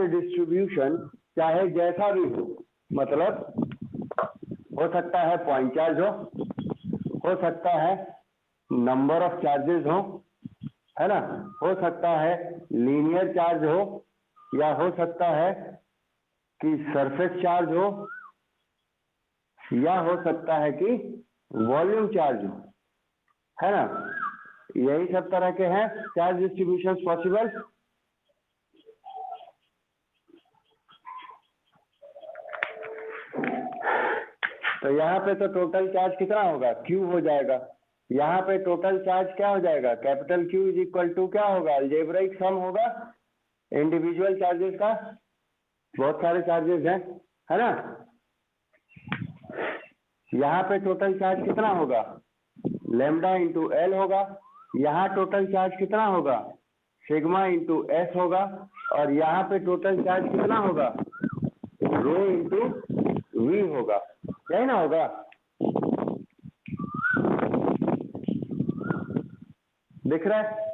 Distribution चाहे जैसा भी मतलब हो सकता है पॉइंट चार्ज हो सकता है नंबर ऑफ चार्जेस हो, है ना, हो सकता है लीनियर चार्ज हो, या हो सकता है कि सरफेस चार्ज हो, या हो सकता है कि वॉल्यूम चार्ज हो, है ना। यही सब तरह के हैं चार्ज डिस्ट्रीब्यूशन पॉसिबल। तो यहाँ पे तो टोटल चार्ज कितना होगा, क्यू हो जाएगा। यहाँ पे टोटल चार्ज क्या हो जाएगा, capital Q is equal to क्या होगा, अलजेब्रिक सम होगा इंडिविजुअल चार्जेस का, बहुत सारे चार्जेस हैं, है ना। यहाँ पे टोटल चार्ज कितना होगा, लैम्डा इंटू एल होगा। यहाँ टोटल चार्ज कितना होगा, सिग्मा इंटू एस होगा। और यहाँ पे टोटल चार्ज कितना होगा, रो इंटू वी होगा, यही ना होगा। दिख रहा है।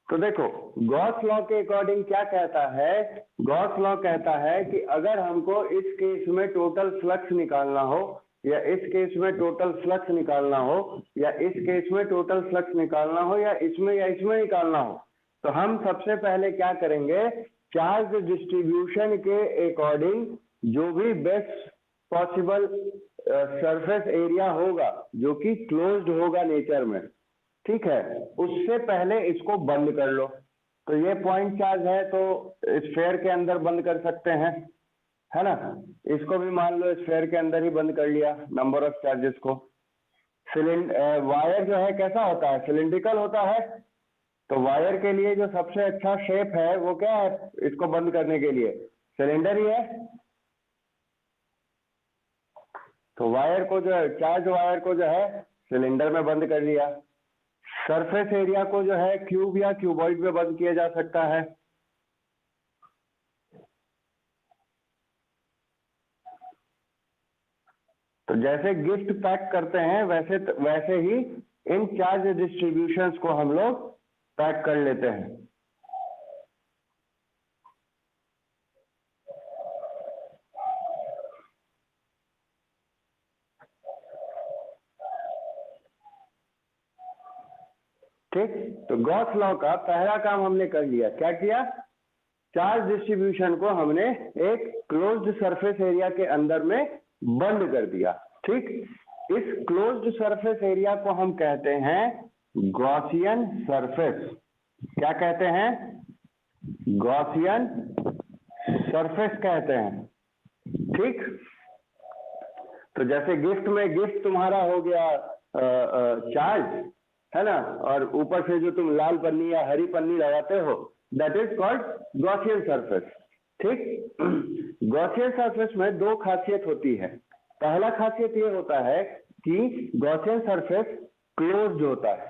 तो देखो गॉस लॉ के अकॉर्डिंग क्या कहता है, गॉस लॉ कहता है कि अगर हमको इस केस में टोटल फ्लक्स निकालना हो, या इस केस में टोटल फ्लक्स निकालना हो, या इस केस में टोटल फ्लक्स निकालना हो, या इसमें निकालना हो, तो हम सबसे पहले क्या करेंगे, चार्ज डिस्ट्रीब्यूशन के अकॉर्डिंग जो भी बेस्ट पॉसिबल सरफेस एरिया होगा जो कि क्लोज्ड होगा नेचर में, ठीक है, उससे पहले इसको बंद कर लो। तो ये पॉइंट चार्ज है तो स्फेयर के अंदर बंद कर सकते हैं, है ना। इसको भी मान लो स्फेयर के अंदर ही बंद कर लिया नंबर ऑफ चार्जेस को। वायर जो है कैसा होता है, सिलिंड्रिकल होता है। तो वायर के लिए जो सबसे अच्छा शेप है वो क्या है, इसको बंद करने के लिए सिलेंडर ही है। तो वायर को जो है, चार्ज वायर को जो है सिलेंडर में बंद कर लिया। सरफेस एरिया को जो है क्यूब या क्यूबॉइड में बंद किया जा सकता है। तो जैसे गिफ्ट पैक करते हैं वैसे ही इन चार्ज डिस्ट्रीब्यूशंस को हम लोग पैक कर लेते हैं। ठीक, तो गॉस लॉ का पहला काम हमने कर लिया। क्या किया, चार्ज डिस्ट्रीब्यूशन को हमने एक क्लोज्ड सरफेस एरिया के अंदर में बंद कर दिया। ठीक, इस क्लोज्ड सरफेस एरिया को हम कहते हैं गॉसियन सरफेस। क्या कहते हैं, गॉसियन सरफेस कहते हैं। ठीक, तो जैसे गिफ्ट तुम्हारा हो गया चार्ज, है ना, और ऊपर से जो तुम लाल पन्नी या हरी पन्नी लगाते हो that is called Gaussian surface. ठीक, गॉसियन सरफेस में दो खासियत होती है। पहला खासियत ये होता है कि गॉसियन सरफेस क्लोज्ड होता है,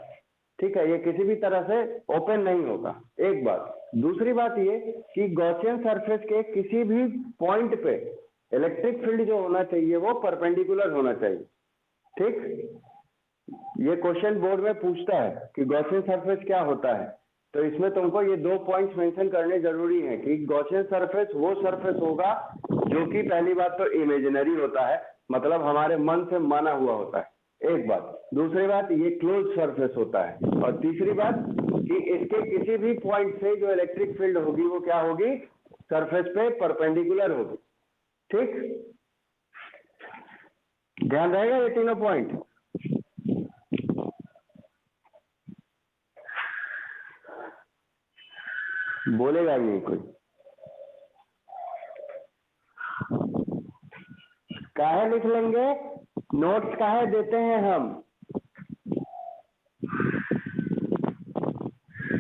ठीक है, ये किसी भी तरह से ओपन नहीं होगा, एक बात। दूसरी बात ये कि गॉसियन सरफेस के किसी भी पॉइंट पे इलेक्ट्रिक फील्ड जो होना चाहिए वो परपेंडिकुलर होना चाहिए। ठीक, ये क्वेश्चन बोर्ड में पूछता है कि गॉसियन सरफेस क्या होता है, तो इसमें तुमको ये दो पॉइंट्स मेंशन करने जरूरी है कि गॉसियन सरफेस वो सरफेस होगा जो कि पहली बात तो इमेजिनरी होता है, मतलब हमारे मन से माना हुआ होता है, एक बात। दूसरी बात ये क्लोज सरफेस होता है। और तीसरी बात कि इसके किसी भी पॉइंट से जो इलेक्ट्रिक फील्ड होगी वो क्या होगी, सरफेस पे परपेंडिकुलर होगी। ठीक, ध्यान रहेगा ये तीनों पॉइंट। बोलेगा नहीं कोई, काहे लिख लेंगे, नोट्स काहे देते हैं हम।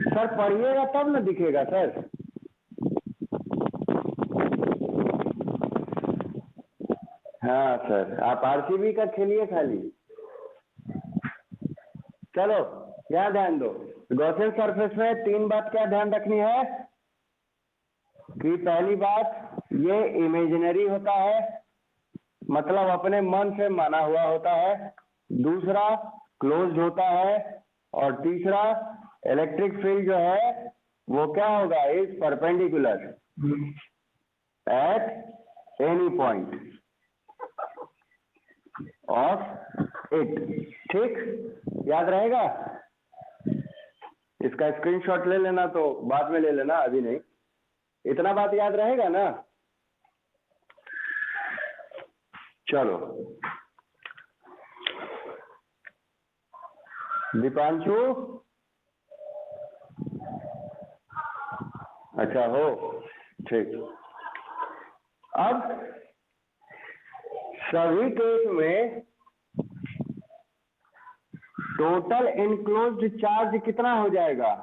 सर पढ़िएगा तब ना दिखेगा सर। हाँ सर, आप आरसीबी का खेलिए खाली। चलो यहाँ ध्यान दो, गॉसियन सरफेस में तीन बात क्या ध्यान रखनी है कि पहली बात ये इमेजिनरी होता है, मतलब अपने मन से माना हुआ होता है। दूसरा क्लोज्ड होता है। और तीसरा इलेक्ट्रिक फील्ड जो है वो क्या होगा, is perpendicular at any point of it. ठीक, याद रहेगा? इसका स्क्रीनशॉट ले लेना, तो बाद में ले लेना, अभी नहीं। इतना बात याद रहेगा ना? चलो, दीपांशु, अच्छा हो, ठीक। अब सभी केस में टोटल इनक्लोज्ड चार्ज कितना हो जाएगा?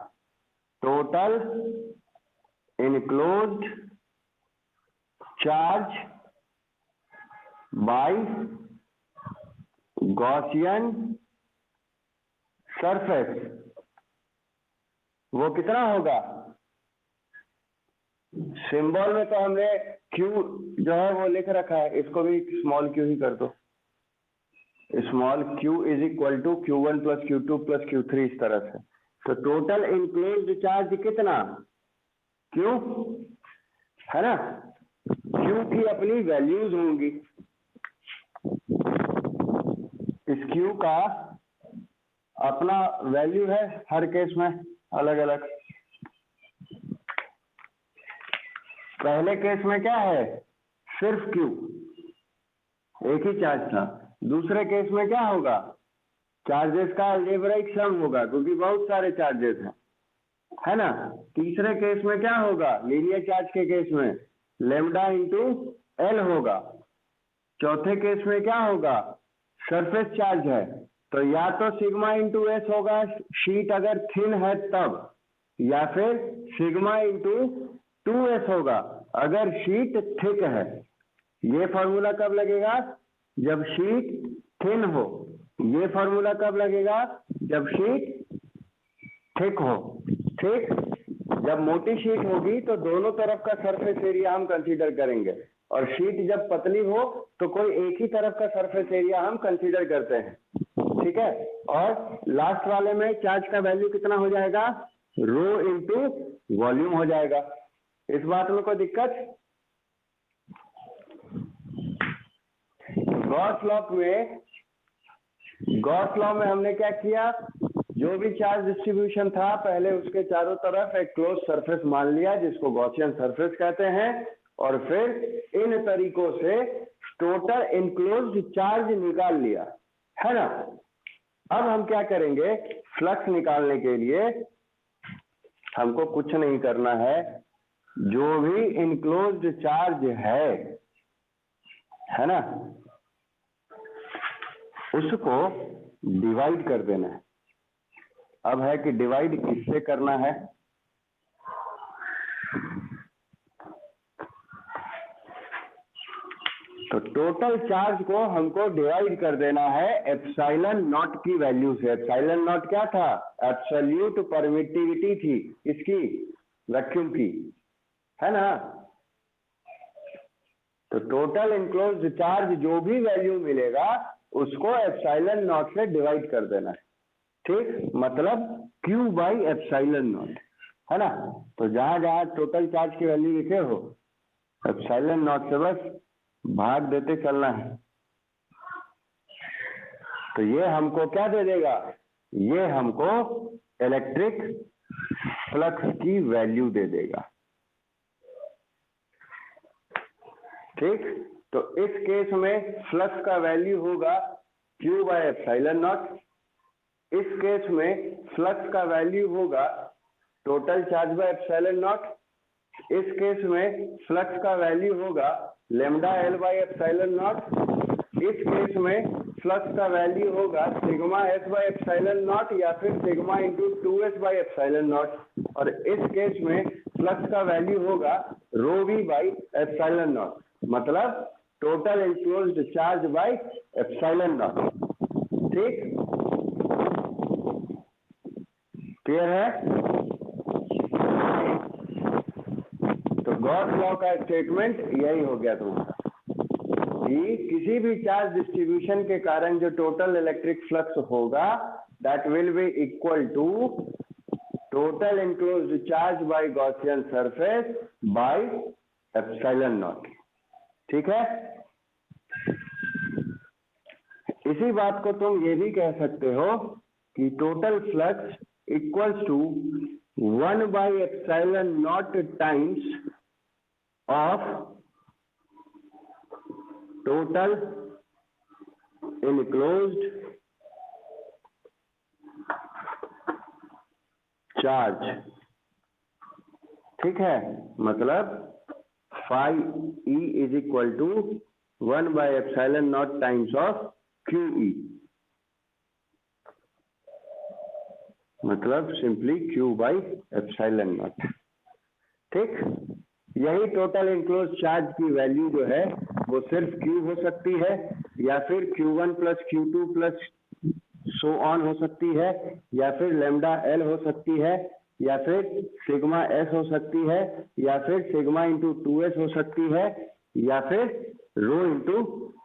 Total enclosed charge by Gaussian surface, वो कितना होगा? सिंबल में तो हमने Q जो है वो लिख रखा है, इसको भी स्मॉल q ही कर दो। Small q is equal to Q1 plus Q2 plus Q3, इस तरह से। तो टोटल इनक्लोज्ड चार्ज कितना? Q है ना? Q की अपनी वैल्यूज होंगी। इस Q का अपना वैल्यू है, हर केस में अलग अलग। पहले केस में क्या है, सिर्फ Q, एक ही चार्ज था। दूसरे केस में क्या होगा, चार्जेस का अलजेब्राइक सम होगा, क्योंकि बहुत सारे चार्जेस हैं, है ना। तीसरे केस में क्या होगा, लीनियर चार्ज के केस में लेमडा इंटू एल होगा। चौथे केस में क्या होगा, सरफेस चार्ज है, तो या तो सिग्मा इंटू एस होगा, शीट अगर थिन है तब, या फिर सिग्मा इंटू 2s होगा अगर शीट थिक है। ये फॉर्मूला कब लगेगा, जब शीट थिन हो। ये फॉर्मूला कब लगेगा, जब शीट थिक हो। ठीक, जब मोटी शीट होगी तो दोनों तरफ का सरफेस एरिया हम कंसीडर करेंगे, और शीट जब पतली हो तो कोई एक ही तरफ का सरफेस एरिया हम कंसीडर करते हैं। ठीक है, और लास्ट वाले में चार्ज का वैल्यू कितना हो जाएगा, रो इंटू वॉल्यूम हो जाएगा। इस बात में कोई दिक्कत? गॉस लॉ में हमने क्या किया, जो भी चार्ज डिस्ट्रीब्यूशन था पहले उसके चारों तरफ एक क्लोज सरफेस मान लिया, जिसको गॉसियन सरफेस कहते हैं, और फिर इन तरीकों से टोटल इनक्लोज्ड चार्ज निकाल लिया, है ना। अब हम क्या करेंगे, फ्लक्स निकालने के लिए हमको कुछ नहीं करना है, जो भी इनक्लोज्ड चार्ज है ना, उसको डिवाइड कर देना है। अब है कि डिवाइड किससे करना है, तो टोटल चार्ज को हमको डिवाइड कर देना है एप्सिलॉन नॉट की वैल्यू से। एप्सिलॉन नॉट क्या था, एब्सोल्यूट परमिटिविटी थी, इसकी वैक्यूम की, है ना। तो टोटल इनक्लोज्ड चार्ज जो भी वैल्यू मिलेगा उसको एप्सिलॉन नॉट से डिवाइड कर देना है। ठीक, मतलब Q बाई एप्सिलॉन नॉट, है ना। तो जहां जहां टोटल चार्ज की वैल्यू लिखे हो, एप्सिलॉन नॉट से बस भाग देते चलना है। तो ये हमको क्या दे देगा, ये हमको इलेक्ट्रिक फ्लक्स की वैल्यू दे देगा। ठीक, तो इस केस में फ्लक्स का वैल्यू होगा Q बाय एप्सिलॉन नॉट। इस केस में फ्लक्स का वैल्यू होगा total charge by epsilon not. इस केस में फ्लक्स का वैल्यू होगा lambda L by epsilon not. इस केस में फ्लक्स का वैल्यू होगा sigma S by epsilon not, या फिर sigma into 2s by epsilon not. और इस केस में फ्लक्स का वैल्यू होगा रो वी बाई एप्सिलॉन नॉट, मतलब total enclosed charge by epsilon not. ठीक, क्लियर है? तो गॉस लॉ का स्टेटमेंट यही हो गया तुम्हारा, कि किसी भी चार्ज डिस्ट्रीब्यूशन के कारण जो टोटल इलेक्ट्रिक फ्लक्स होगा that will be equal to total enclosed charge by Gaussian surface by epsilon not. ठीक है, इसी बात को तुम ये भी कह सकते हो कि total flux equals to 1 by epsilon not times of total enclosed charge. ठीक है, मतलब phi E is equal to 1 by epsilon not times of Q E, मतलब simply Q by epsilon not. ठीक, यही टोटल enclosed चार्ज की value जो है वो सिर्फ क्यू हो सकती है, या फिर Q1 plus Q2 plus so on हो सकती है, या फिर लैम्डा एल हो सकती है, या फिर सिग्मा एस हो सकती है, या फिर सिग्मा इंटू 2s हो सकती है, या फिर रो इंटू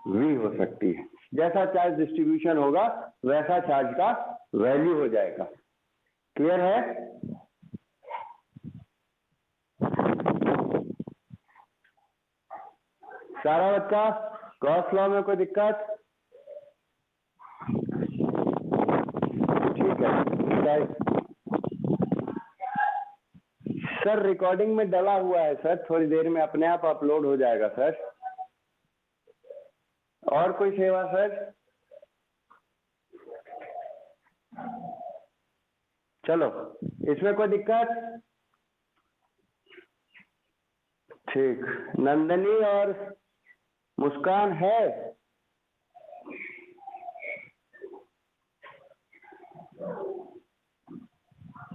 वी हो सकती है। जैसा चार्ज डिस्ट्रीब्यूशन होगा वैसा चार्ज का वैल्यू हो जाएगा। क्लियर है? सारा बच्चा, गॉस लॉ में कोई दिक्कत? ठीक है सर, रिकॉर्डिंग में डला हुआ है सर, थोड़ी देर में अपने आप अपलोड हो जाएगा सर। और कोई सेवा सर? चलो, इसमें कोई दिक्कत? ठीक, नंदनी और मुस्कान है?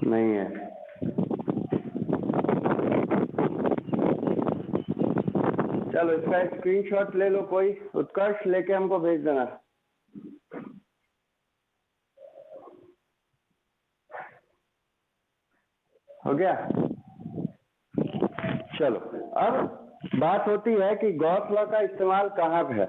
नहीं है। चलो, इसका स्क्रीनशॉट ले लो कोई, उत्कर्ष लेके हमको भेज देना। हो गया? चलो, अब बात होती है कि गॉस लॉ का इस्तेमाल कहाँ पे है।